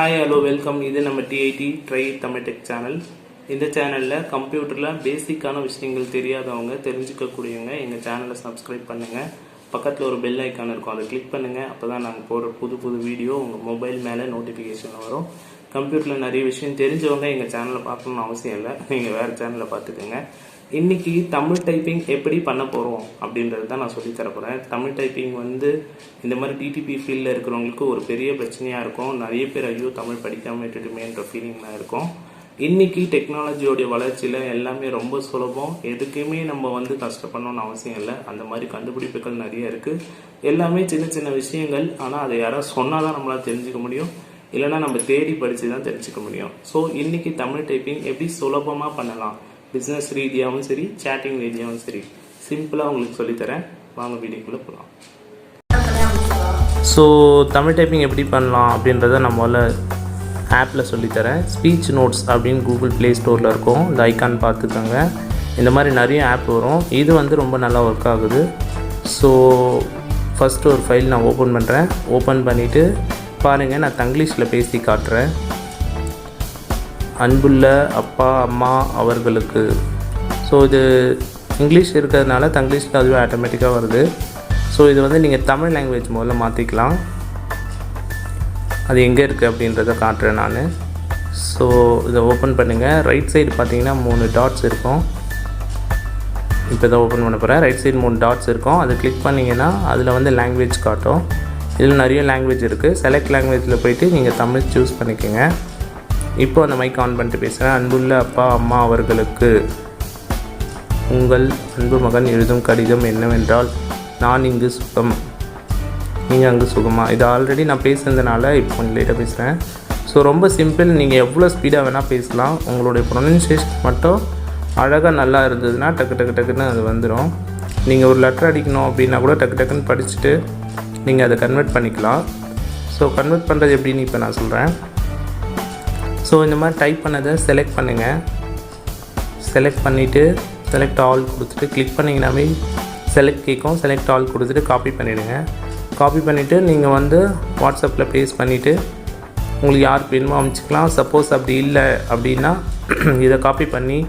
Hi hello welcome. இது நம்ம DID try Tamil tech channel. இந்த சேனலில் கம்ப்யூட்டரில் பேசிக்கான விஷயங்கள் தெரியாதவங்க தெரிஞ்சுக்கக்கூடியவங்க எங்கள் சேனலை சப்ஸ்கிரைப் பண்ணுங்கள். பக்கத்தில் ஒரு பெல் ஐக்கான் இருக்கும், அதை கிளிக் பண்ணுங்கள். அப்போ தான் நாங்கள் போடுற புது வீடியோ உங்கள் மொபைல் மேலே நோட்டிஃபிகேஷன் வரும். கம்ப்யூட்டரில் நிறைய விஷயம் தெரிஞ்சவங்க எங்கள் சேனலை பார்க்கணுன்னு அவசியம் இல்லை, நீங்கள் வேறு சேனலை பார்த்துக்கோங்க. இன்றைக்கி தமிழ் டைப்பிங் எப்படி பண்ண போகிறோம் அப்படின்றது தான் நான் சொல்லித்தர போகிறேன். தமிழ் டைப்பிங் இந்த மாதிரி டிடிபி ஃபீல்டில் இருக்கிறவங்களுக்கு ஒரு பெரிய பிரச்சனையாக இருக்கும். நிறைய பேர் ஐயோ தமிழ் படிக்காமல் விட்டுட்டுமேன்ற ஃபீலிங்லாம் இருக்கும். இன்றைக்கி டெக்னாலஜியோடைய வளர்ச்சியில் எல்லாமே ரொம்ப சுலபம். எதுக்குமே நம்ம கஷ்டப்படணும்னு அவசியம் இல்லை. அந்த மாதிரி கண்டுபிடிப்புகள் நிறைய இருக்குது. எல்லாமே சின்ன சின்ன விஷயங்கள். ஆனால் அதை யாராவது சொன்னால் தான் நம்மளால் தெரிஞ்சுக்க முடியும், இல்லைனா நம்ம தேடி படித்து தான் தெரிஞ்சுக்க முடியும். ஸோ இன்றைக்கி தமிழ் டைப்பிங் எப்படி சுலபமாக பண்ணலாம், பிஸ்னஸ் ரீதியாகவும் சரி, சேட்டிங் ரீதியாகவும் சரி, சிம்பிளாக உங்களுக்கு சொல்லித்தரேன். வாங்க வீடியோக்குள்ளே போகலாம். ஸோ தமிழ் டைப்பிங் எப்படி பண்ணலாம் அப்படின்றத நான் முதல்ல ஆப்பில் சொல்லித்தரேன். ஸ்பீச் நோட்ஸ் அப்படின்னு கூகுள் ப்ளே ஸ்டோரில் இருக்கும், இந்த ஐக்கான் பார்த்துக்கோங்க. இந்த மாதிரி நிறைய ஆப் வரும். இது ரொம்ப நல்லா ஒர்க் ஆகுது. ஸோ ஃபஸ்ட்டு ஒரு ஃபைல் நான் ஓப்பன் பண்ணுறேன். ஓப்பன் பண்ணிவிட்டு பாருங்கள், நான் தங்கிலீஷில் பேசி காட்டுறேன். அன்புள்ள அப்பா அம்மா அவர்களுக்கு. ஸோ இது இங்கிலீஷ் இருக்கிறதுனால தங்கிலீஷில் அதுவே ஆட்டோமேட்டிக்காக வருது. ஸோ இது நீங்கள் தமிழ் லாங்குவேஜ் முதல்ல மாற்றிக்கலாம். அது எங்கே இருக்குது அப்படின்றத காட்டுறேன் நான். ஸோ இதை ஓப்பன் பண்ணுங்கள். ரைட் சைடு பார்த்தீங்கன்னா 3 டாட்ஸ் இருக்கும். இப்போ தான் ஓப்பன் பண்ண போகிறேன். ரைட் சைடு 3 டாட்ஸ் இருக்கும். அதை கிளிக் பண்ணிங்கன்னா அதில் லாங்குவேஜ் காட்டும். இதில் நிறைய லாங்குவேஜ் இருக்குது. செலக்ட் லாங்குவேஜில் போய்ட்டு நீங்கள் தமிழ் சூஸ் பண்ணிக்கோங்க. இப்போ அந்த மைக் ஆன் பண்ணிட்டு பேசுகிறேன். அன்புள்ள அப்பா அம்மா அவர்களுக்கு உங்கள் அன்பு மகன் எழுதும் கடிதம் என்னவென்றால், நான் இங்கு சுகம், நீங்கள் அங்கு சுகமா. இது ஆல்ரெடி நான் பேசுனதுனால இப்போ கொஞ்சம் லேட்டாக பேசுகிறேன். ஸோ ரொம்ப சிம்பிள். நீங்கள் எவ்வளோ ஸ்பீடாக வேணால் பேசலாம். உங்களுடைய ப்ரொனன்சியேஷன் மட்டும் அழகாக நல்லா இருந்ததுன்னா டக்குன்னு அது வந்துடும். நீங்கள் ஒரு லெட்டர் அடிக்கணும் அப்படின்னா கூட டக்குன்னு படிச்சுட்டு நீங்கள் அதை கன்வெர்ட் பண்ணிக்கலாம். ஸோ கன்வெர்ட் பண்ணுறது எப்படின்னு இப்போ நான் சொல்கிறேன். ஸோ இந்த மாதிரி டைப் பண்ணதை செலக்ட் பண்ணுங்கள். செலக்ட் பண்ணிவிட்டு செலக்ட் ஆல் கொடுத்துட்டு கிளிக் பண்ணிங்கனாவே செலக்ட் கேட்கும். செலக்ட் ஆல் கொடுத்துட்டு காப்பி பண்ணிவிடுங்க. காப்பி பண்ணிவிட்டு நீங்கள் வாட்ஸ்அப்பில் பேஸ்ட் பண்ணிவிட்டு உங்களுக்கு யாருக்கு வேணுமோ அமைச்சிக்கலாம். சப்போஸ் அப்படி இல்லை அப்படின்னா இதை காப்பி பண்ணி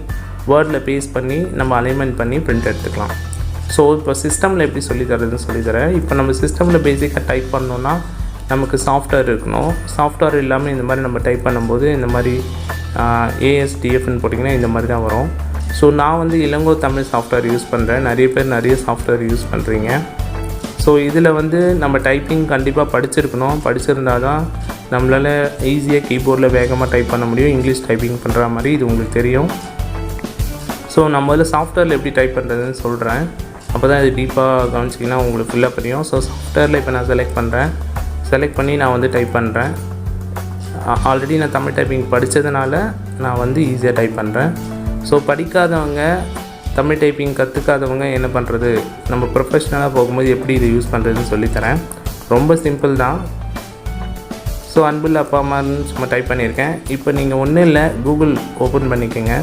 வேர்டில் பேஸ்ட் பண்ணி நம்ம அலைன்மெண்ட் பண்ணி பிரிண்ட் எடுத்துக்கலாம். ஸோ இப்போ சிஸ்டமில் எப்படி சொல்லித்தரதுன்னு சொல்லித்தரேன். இப்போ நம்ம சிஸ்டமில் பேசிக்காக டைப் பண்ணோன்னா நமக்கு சாஃப்ட்வேர் இருக்கணும். சாஃப்ட்வேர் இல்லாமல் இந்த மாதிரி நம்ம டைப் பண்ணும்போது இந்த மாதிரி ASDFன்னு போட்டிங்கன்னா இந்த மாதிரி தான் வரும். ஸோ நான் இளங்கோ தமிழ் சாஃப்ட்வேர் யூஸ் பண்ணுறேன். நிறைய பேர் நிறைய சாஃப்ட்வேர் யூஸ் பண்ணுறீங்க. ஸோ இதில் நம்ம டைப்பிங் கண்டிப்பாக படிச்சிருக்கணும். படிச்சிருந்தால் தான் நம்மளால் ஈஸியாக கீபோர்டில் வேகமாக டைப் பண்ண முடியும். இங்கிலீஷ் டைப்பிங் பண்ணுற மாதிரி இது உங்களுக்கு தெரியும். ஸோ நான் முதல்ல சாஃப்ட்வேரில் எப்படி டைப் பண்ணுறதுன்னு சொல்கிறேன். அப்போ தான் இது டீப்பாக கவனிச்சிங்கன்னா உங்களுக்கு ஃபுல்லாக புரியும். ஸோ சாஃப்ட்வேரில் இப்போ நான் செலக்ட் பண்ணுறேன். செலக்ட் பண்ணி நான் டைப் பண்ணுறேன். ஆல்ரெடி நான் தமிழ் டைப்பிங் படித்ததுனால நான் ஈஸியாக டைப் பண்ணுறேன். ஸோ படிக்காதவங்க, தமிழ் டைப்பிங் கற்றுக்காதவங்க என்ன பண்ணுறது, நம்ம ப்ரொஃபஷ்னலாக போகும்போது எப்படி இதை யூஸ் பண்ணுறதுன்னு சொல்லித்தரேன். ரொம்ப சிம்பிள் தான். ஸோ அன்புள்ள அப்பா அம்மான்னு சும்மா டைப் பண்ணியிருக்கேன். இப்போ நீங்கள் ஒன்றும் இல்லை, கூகுள் ஓப்பன் பண்ணிக்கோங்க.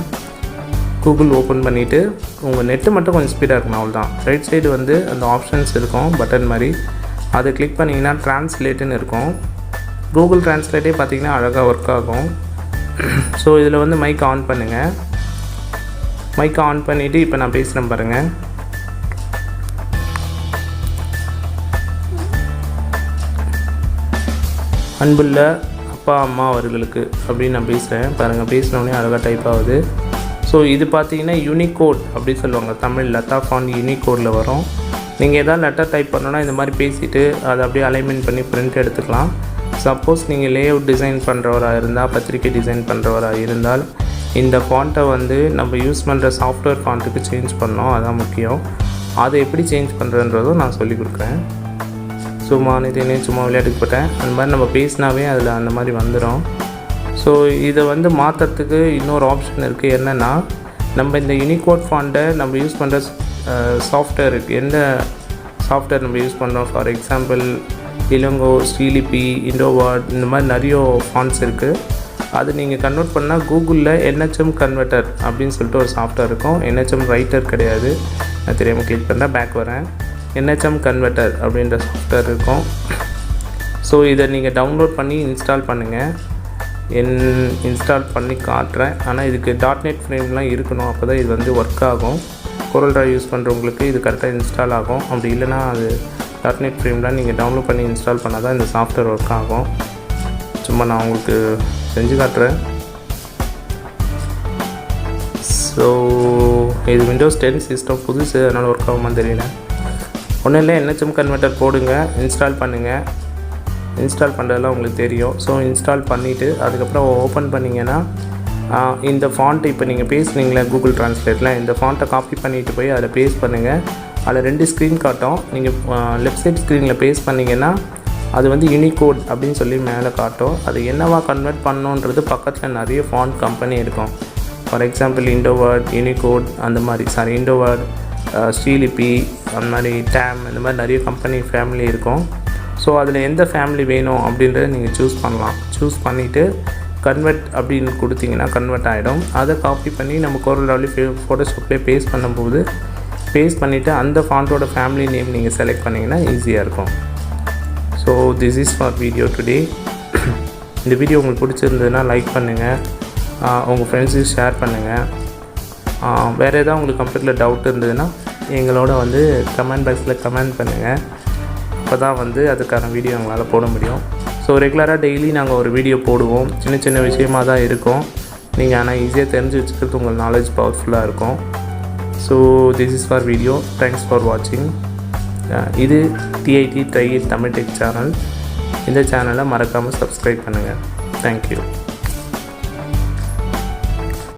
கூகுள் ஓப்பன் பண்ணிவிட்டு உங்கள் நெட்டு மட்டும் கொஞ்சம் ஸ்பீடாக இருக்கணும், அவ்வளோதான். ரைட் சைடு அந்த ஆப்ஷன்ஸ் இருக்கும், பட்டன் மாதிரி. அதை கிளிக் பண்ணிங்கன்னா ட்ரான்ஸ்லேட்டுன்னு இருக்கும். கூகுள் ட்ரான்ஸ்லேட்டே பார்த்திங்கன்னா அழகாக ஒர்க் ஆகும். ஸோ இதில் மைக் ஆன் பண்ணுங்கள். மைக் ஆன் பண்ணிவிட்டு இப்போ நான் பேசுகிறேன் பாருங்கள். அன்புள்ள அப்பா அம்மா அவர்களுக்கு அப்படின்னு நான் பேசுகிறேன் பாருங்கள். பேசினோடனே அழகாக டைப் ஆகுது. ஸோ இது பார்த்திங்கன்னா யூனிகோட் அப்படின்னு சொல்லுவாங்க. தமிழ் லதா ஃபாண்ட் யூனிகோடில் வரும். நீங்கள் எதாவது லெட்டர் டைப் பண்ணணுன்னா இந்த மாதிரி பேசிவிட்டு அதை அப்படியே அலைன்மெண்ட் பண்ணி பிரிண்ட் எடுத்துக்கலாம். சப்போஸ் நீங்கள் லேஅவுட் டிசைன் பண்ணுறவராக இருந்தால், பத்திரிக்கை டிசைன் பண்ணுறவராக இருந்தால் இந்த ஃபாண்ட்டை நம்ம யூஸ் பண்ணுற சாஃப்ட்வேர் ஃபாண்ட்டுக்கு சேஞ்ச் பண்ணோம், அதுதான் முக்கியம். அதை எப்படி சேஞ்ச் பண்ணுறன்றதும் நான் சொல்லிக் கொடுக்குறேன். சும்மா விளையாட்டுக்கு போட்டேன். அந்த மாதிரி நம்ம பேசினாவே அதில் அந்த மாதிரி வந்துடும். ஸோ இதை மாற்றுறதுக்கு இன்னொரு ஆப்ஷன் இருக்குது. என்னென்னா, நம்ம இந்த யூனிகோட் ஃபாண்ட்டை நம்ம யூஸ் பண்ணுற சாஃப்ட்வேர் இருக்குது. எந்த சாஃப்ட்வேர் நம்ம யூஸ் பண்ணுறோம், ஃபார் எக்ஸாம்பிள் இளங்கோ, ஸ்ரீலிபி, இண்டோவார்ட், இந்த மாதிரி நிறைய ஃபாண்ட்ஸ் இருக்குது. அது நீங்கள் கன்வெர்ட் பண்ணால் கூகுளில் NHM கன்வெர்ட்டர் அப்படின்னு சொல்லிட்டு ஒரு சாஃப்ட்வேர் இருக்கும். NHM ரைட்டர் கிடையாது, நான் தெரியாமல் கிளிக் பண்ணால் பேக் வரேன். NHM கன்வெர்ட்டர் அப்படின்ற சாஃப்ட்வேர் இருக்கும். ஸோ இதை நீங்கள் டவுன்லோட் பண்ணி இன்ஸ்டால் பண்ணுங்கள். இன்ஸ்டால் பண்ணி காட்டுறேன். ஆனால் இதுக்கு .NET ஃப்ரேம்லாம் இருக்கணும், அப்போ தான் இது வந்து ஒர்க் ஆகும். CorelDRAW யூஸ் பண்ணுறவங்களுக்கு இது கரெக்டாக இன்ஸ்டால் ஆகும். அப்படி இல்லைனா அது .NET ஃப்ரேம்லாம் நீங்கள் டவுன்லோட் பண்ணி இன்ஸ்டால் பண்ணால் தான் இந்த சாஃப்ட்வேர் ஒர்க் ஆகும். சும்மா நான் உங்களுக்கு செஞ்சு காட்டுறேன். ஸோ இது விண்டோஸ் 10 சிஸ்டம் புதுசு, அதனால் ஒர்க் ஆகுமான்னு தெரியல. ஒன்றும் இல்லை, NHM கன்வெர்ட்டர் போடுங்க, இன்ஸ்டால் பண்ணுங்கள். இன்ஸ்டால் பண்ணுறதுலாம் உங்களுக்கு தெரியும். ஸோ இன்ஸ்டால் பண்ணிவிட்டு அதுக்கப்புறம் ஓப்பன் பண்ணிங்கன்னா இந்த ஃபாண்ட்டு இப்போ நீங்கள் பேசுனீங்களே கூகுள் ட்ரான்ஸ்லேட்டில், இந்த ஃபாண்ட்டை காப்பி பண்ணிவிட்டு போய் அதில் பேஸ்ட் பண்ணுங்கள். அதில் 2 ஸ்க்ரீன் காட்டும். நீங்கள் லெஃப்ட் சைட் ஸ்க்ரீனில் பேஸ்ட் பண்ணிங்கன்னா அது வந்து யூனிகோட் அப்படின்னு சொல்லி மேலே காட்டும். அது என்னவா கன்வெர்ட் பண்ணணுன்றது பக்கத்தில் நிறைய ஃபாண்ட் கம்பெனி இருக்கும். ஃபார் எக்ஸாம்பிள் இண்டோவேர்ட், யூனிகோட் அந்த மாதிரி, இண்டோவேர்ட், ஸ்ரீலிபி அந்த மாதிரி, டேம் இந்த மாதிரி நிறைய கம்பெனி ஃபேமிலி இருக்கும். ஸோ அதில் எந்த ஃபேமிலி வேணும் அப்படின்றத நீங்கள் சூஸ் பண்ணலாம். சூஸ் பண்ணிவிட்டு கன்வெர்ட் அப்படின்னு கொடுத்தீங்கன்னா கன்வெர்ட் ஆகிடும். அதை காப்பி பண்ணி நம்ம CorelDRAW ஃபோட்டோஷாப்லேயே பேஸ்ட் பண்ணும்போது பேஸ்ட் பண்ணிவிட்டு அந்த ஃபாண்ட்டோட ஃபேமிலி நேம் நீங்கள் செலக்ட் பண்ணிங்கன்னா ஈஸியாக இருக்கும். So this is for video today. இந்த வீடியோ உங்களுக்கு பிடிச்சிருந்ததுன்னா லைக் பண்ணுங்கள், உங்கள் ஃப்ரெண்ட்ஸுக்கு ஷேர் பண்ணுங்கள். வேறு ஏதாவது உங்களுக்கு கம்ப்யூட்டரில் டவுட் இருந்ததுன்னா எங்களோட வந்து கமெண்ட் பாக்ஸில் கமெண்ட் பண்ணுங்கள். அப்போ தான் வந்து அதுக்கான வீடியோ எங்களால் போட முடியும். ஸோ ரெகுலராக டெய்லி நாங்கள் ஒரு வீடியோ போடுவோம். சின்ன சின்ன விஷயமாக தான் இருக்கும். நீங்கள் ஆனால் ஈஸியாக தெரிஞ்சு வச்சுக்கிறது உங்கள் நாலேஜ் பவர்ஃபுல்லாக இருக்கும். So this is for video. Thanks for வாட்சிங். இது TIT Try It Tamil tech channel. இந்த சேனலை மறக்காமல் சப்ஸ்கிரைப் பண்ணுங்கள். தேங்க்யூ.